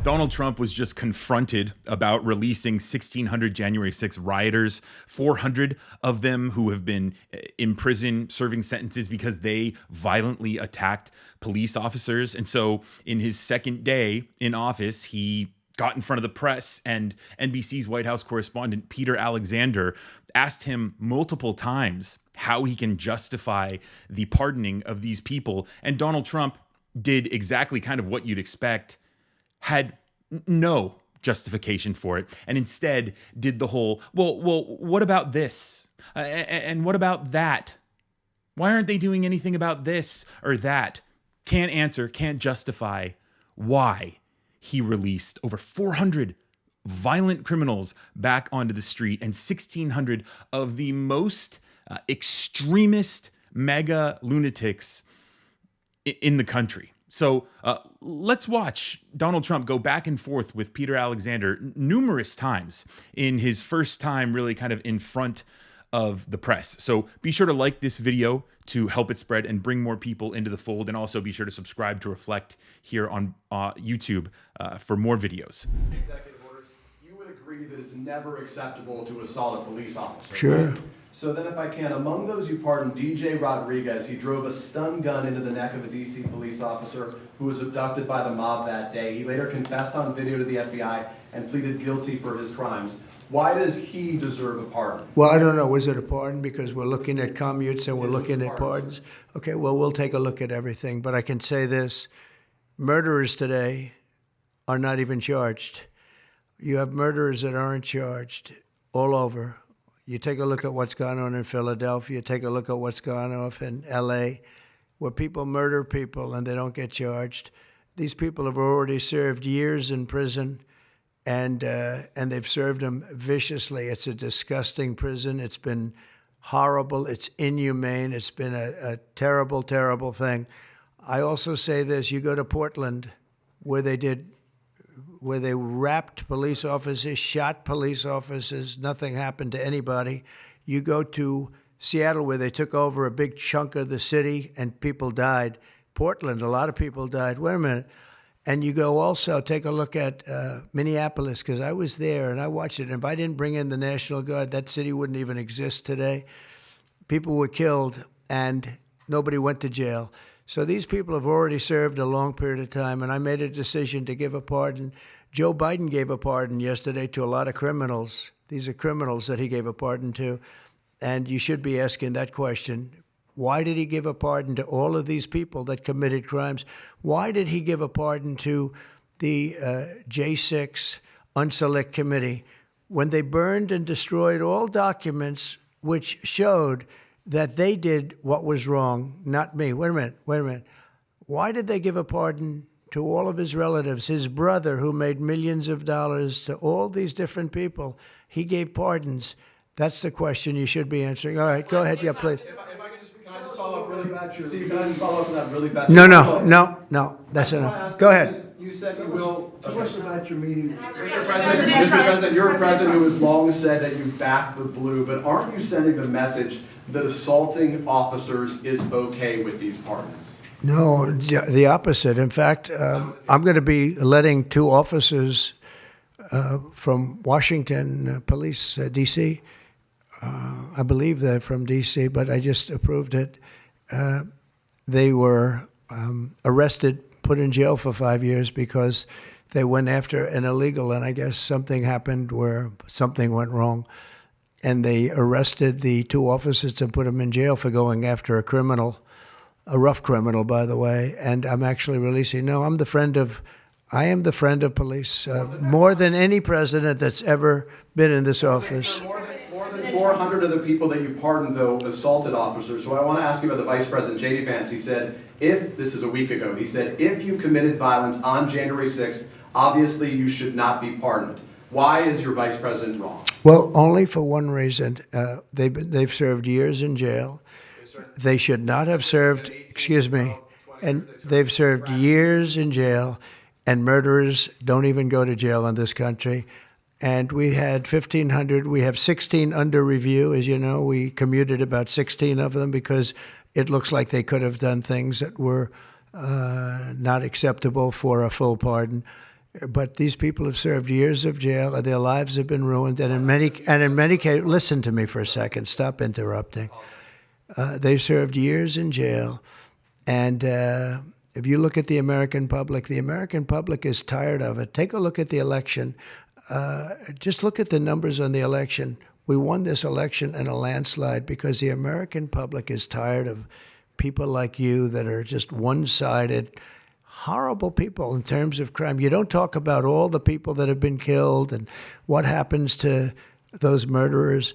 Donald Trump was just confronted about releasing 1,600 January 6th rioters, 400 of them who have been in prison serving sentences because they violently attacked police officers. And so in his second day in office, he got in front of the press, and NBC's White House correspondent Peter Alexander asked him multiple times how he can justify the pardoning of these people. And Donald Trump did exactly kind of what you'd expect, had no justification for it, and instead did the whole, well, what about this? And what about that? Why aren't they doing anything about this or that? Can't answer, can't justify why he released over 400 violent criminals back onto the street and 1,600 of the most extremist mega lunatics in the country. So let's watch Donald Trump go back and forth with Peter Alexander numerous times in his first time really kind of in front of the press. So be sure to like this video to help it spread and bring more people into the fold. And also be sure to subscribe to Reflect here on YouTube for more videos. Executive orders, you would agree that it's never acceptable to assault a police officer. Sure. Right? So then if I can, among those you pardoned, DJ Rodriguez, he drove a stun gun into the neck of a DC police officer who was abducted by the mob that day. He later confessed on video to the FBI and pleaded guilty for his crimes. Why does he deserve a pardon? Well, I don't know. Was it a pardon? Because we're looking at commutes and we're looking at pardons. Okay, well, we'll take a look at everything. But I can say this. Murderers today are not even charged. You have murderers that aren't charged all over. You take a look at what's gone on in Philadelphia. Take a look at what's gone on in L.A., where people murder people and they don't get charged. These people have already served years in prison, and they've served them viciously. It's a disgusting prison. It's been horrible. It's inhumane. It's been a terrible, terrible thing. I also say this. You go to Portland, where they wrapped police officers, shot police officers, nothing happened to anybody. You go to Seattle, where they took over a big chunk of the city and people died. Portland, a lot of people died. Wait a minute. And you go also, take a look at Minneapolis, because I was there and I watched it. And if I didn't bring in the National Guard, that city wouldn't even exist today. People were killed and nobody went to jail. So these people have already served a long period of time, and I made a decision to give a pardon. Joe Biden gave a pardon yesterday to a lot of criminals. These are criminals that he gave a pardon to, and you should be asking that question. Why did he give a pardon to all of these people that committed crimes? Why did he give a pardon to the J6 Unselect Committee when they burned and destroyed all documents which showed that they did what was wrong, not me? Wait a minute. Why did they give a pardon to all of his relatives? His brother, who made millions of dollars, to all these different people, he gave pardons. That's the question you should be answering. All right, go ahead. Yeah, please. Can I just follow up really fast? Steve, can I just follow up on that really fast? No. That's enough. Go ahead. You said you will. Tell us about your meeting. Mr. President, you're a president who has long said that you back the blue, but aren't you sending the message that assaulting officers is okay with these pardons? No, the opposite. In fact, I'm going to be letting two officers from Washington Police, D.C. I believe they're from D.C., but I just approved it. They were arrested, put in jail for 5 years because they went after an illegal, and I guess something happened where something went wrong. And they arrested the two officers and put them in jail for going after a criminal, a rough criminal, by the way. And I'm actually releasing. No, I am the friend of police, more than any president that's ever been in this office. More than 400 of the people that you pardoned, though, assaulted officers. So I want to ask you about the Vice President, J.D. Vance. He said, this is a week ago, he said, if you committed violence on January 6th, obviously you should not be pardoned. Why is your vice president wrong? Well, only for one reason. They've served years in jail. They should not have served, and they've served years in jail, and murderers don't even go to jail in this country. And we had 1,500. We have 16 under review. As you know, we commuted about 16 of them because it looks like they could have done things that were not acceptable for a full pardon. But these people have served years of jail, and their lives have been ruined. And in many cases, listen to me for a second. Stop interrupting. They served years in jail, and if you look at the American public is tired of it. Take a look at the election. Just look at the numbers on the election. We won this election in a landslide because the American public is tired of people like you that are just one-sided, horrible people in terms of crime. You don't talk about all the people that have been killed and what happens to those murderers.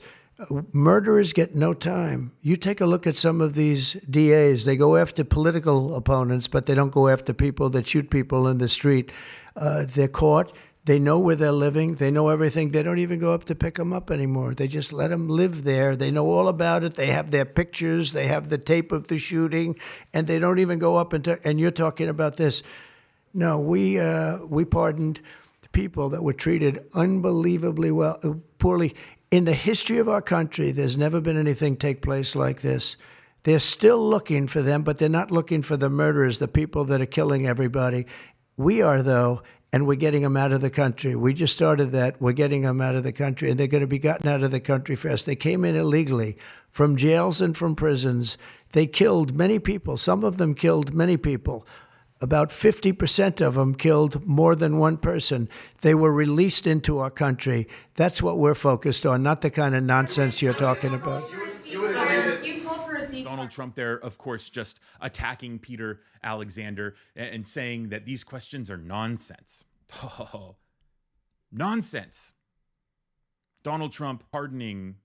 Murderers get no time. You take a look at some of these DAs. They go after political opponents, but they don't go after people that shoot people in the street. They're caught. They know where they're living. They know everything. They don't even go up to pick them up anymore. They just let them live there. They know all about it. They have their pictures. They have the tape of the shooting, and they don't even go up and you're talking about this. No, we pardoned people that were treated unbelievably poorly. In the history of our country, there's never been anything take place like this. They're still looking for them, but they're not looking for the murderers, the people that are killing everybody. We are, though, and we're getting them out of the country. We just started that. We're getting them out of the country, and they're going to be gotten out of the country fast. They came in illegally from jails and from prisons. They killed many people. Some of them killed many people. About 50% of them killed more than one person. They were released into our country. That's what we're focused on, not the kind of nonsense you're talking about. You called for a ceasefire. Donald Trump there, of course, just attacking Peter Alexander and saying that these questions are nonsense. Oh, nonsense. Donald Trump pardoning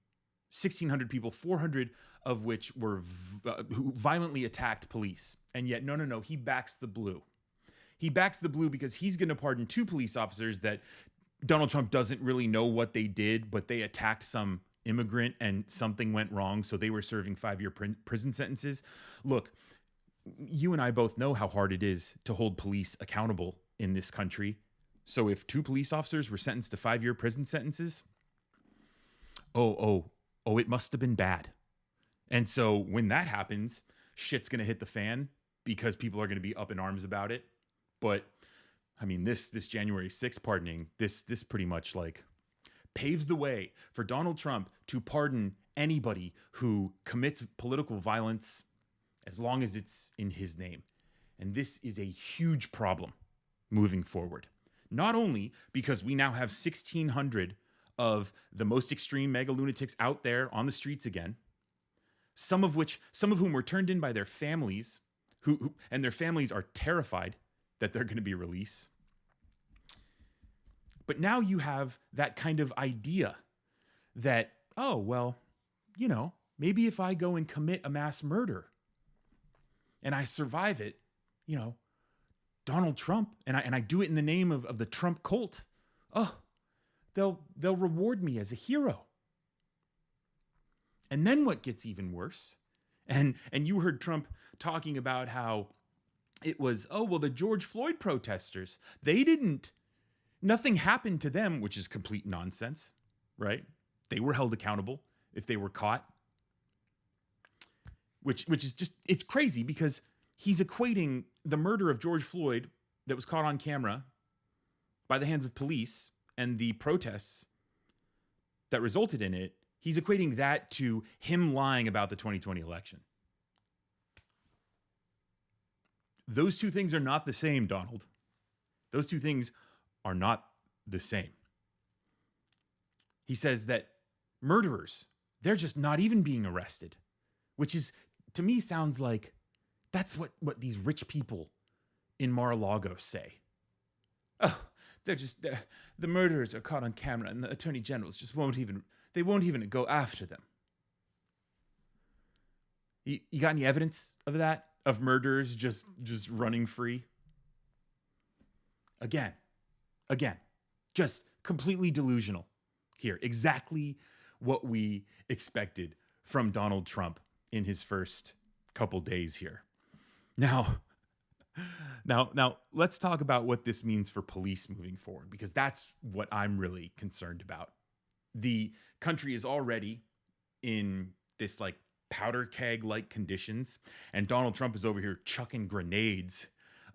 1,600 people, 400 of which were who violently attacked police. And yet, no, he backs the blue. He backs the blue because he's going to pardon 2 police officers that Donald Trump doesn't really know what they did, but they attacked some immigrant and something went wrong, so they were serving 5-year prison sentences. Look, you and I both know how hard it is to hold police accountable in this country. So if 2 police officers were sentenced to 5-year prison sentences, it must have been bad. And so when that happens, shit's going to hit the fan because people are going to be up in arms about it. But I mean, this January 6th pardoning, this pretty much like paves the way for Donald Trump to pardon anybody who commits political violence as long as it's in his name. And this is a huge problem moving forward. Not only because we now have 1,600 of the most extreme mega lunatics out there on the streets again, some of whom were turned in by their families, and their families are terrified that they're going to be released. But now you have that kind of idea that, maybe if I go and commit a mass murder and I survive it, Donald Trump, and I do it in the name of the Trump cult, they'll reward me as a hero. And then what gets even worse, and you heard Trump talking about how it was, the George Floyd protesters, nothing happened to them, which is complete nonsense, right? They were held accountable if they were caught, which is just, it's crazy because he's equating the murder of George Floyd that was caught on camera by the hands of police and the protests that resulted in it. He's equating that to him lying about the 2020 election. Those two things are not the same, Donald. Those two things are not the same. He says that murderers, they're just not even being arrested, which is, to me, sounds like that's what these rich people in Mar-a-Lago say. The murderers are caught on camera and the attorney generals just won't even go after them. You got any evidence of that? Of murderers just running free? Again, just completely delusional here. Exactly what we expected from Donald Trump in his first couple days here. Now, let's talk about what this means for police moving forward, because that's what I'm really concerned about. The country is already in this like powder keg-like conditions, and Donald Trump is over here chucking grenades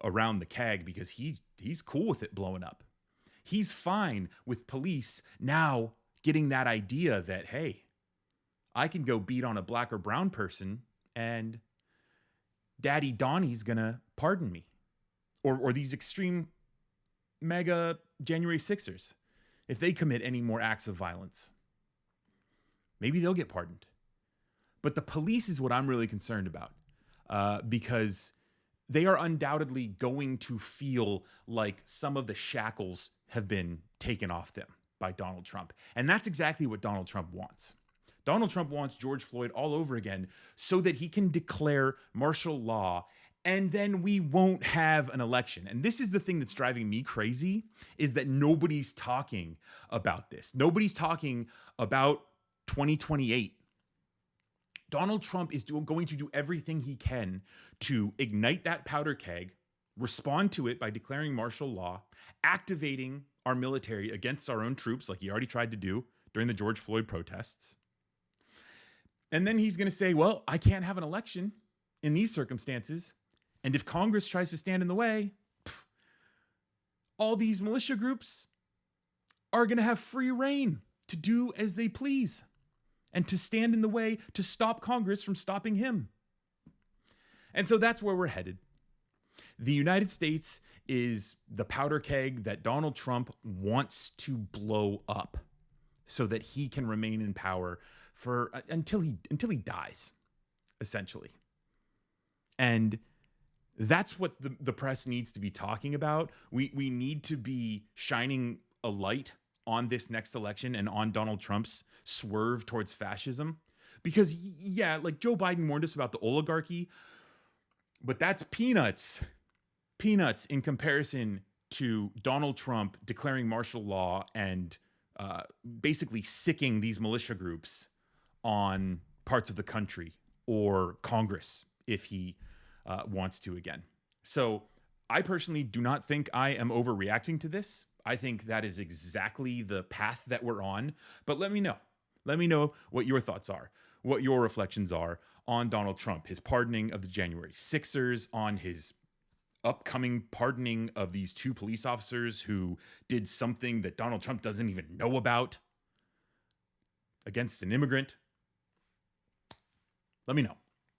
around the keg because he's cool with it blowing up. He's fine with police now getting that idea that, hey, I can go beat on a black or brown person and Daddy Donnie's gonna pardon me. Or these extreme mega January 6ers. If they commit any more acts of violence, maybe they'll get pardoned. But the police is what I'm really concerned about, because they are undoubtedly going to feel like some of the shackles have been taken off them by Donald Trump. And that's exactly what Donald Trump wants. Donald Trump wants George Floyd all over again so that he can declare martial law, and then we won't have an election. And this is the thing that's driving me crazy, is that nobody's talking about this. Nobody's talking about 2028. Donald Trump is going to do everything he can to ignite that powder keg, respond to it by declaring martial law, activating our military against our own troops, like he already tried to do during the George Floyd protests. And then he's going to say, well, I can't have an election in these circumstances. And if Congress tries to stand in the way, all these militia groups are going to have free reign to do as they please and to stand in the way to stop Congress from stopping him. And so that's where we're headed. The United States is the powder keg that Donald Trump wants to blow up so that he can remain in power for until he dies, essentially. And that's what the press needs to be talking about. We need to be shining a light on this next election and on Donald Trump's swerve towards fascism. Because, yeah, like Joe Biden warned us about the oligarchy, but that's peanuts. Peanuts in comparison to Donald Trump declaring martial law and basically sicking these militia groups on parts of the country or Congress if he wants to again. So I personally do not think I am overreacting to this. I think that is exactly the path that we're on. But let me know. Let me know what your thoughts are, what your reflections are on Donald Trump, his pardoning of the January 6ers, on his upcoming pardoning of these two police officers who did something that Donald Trump doesn't even know about against an immigrant. Let me know.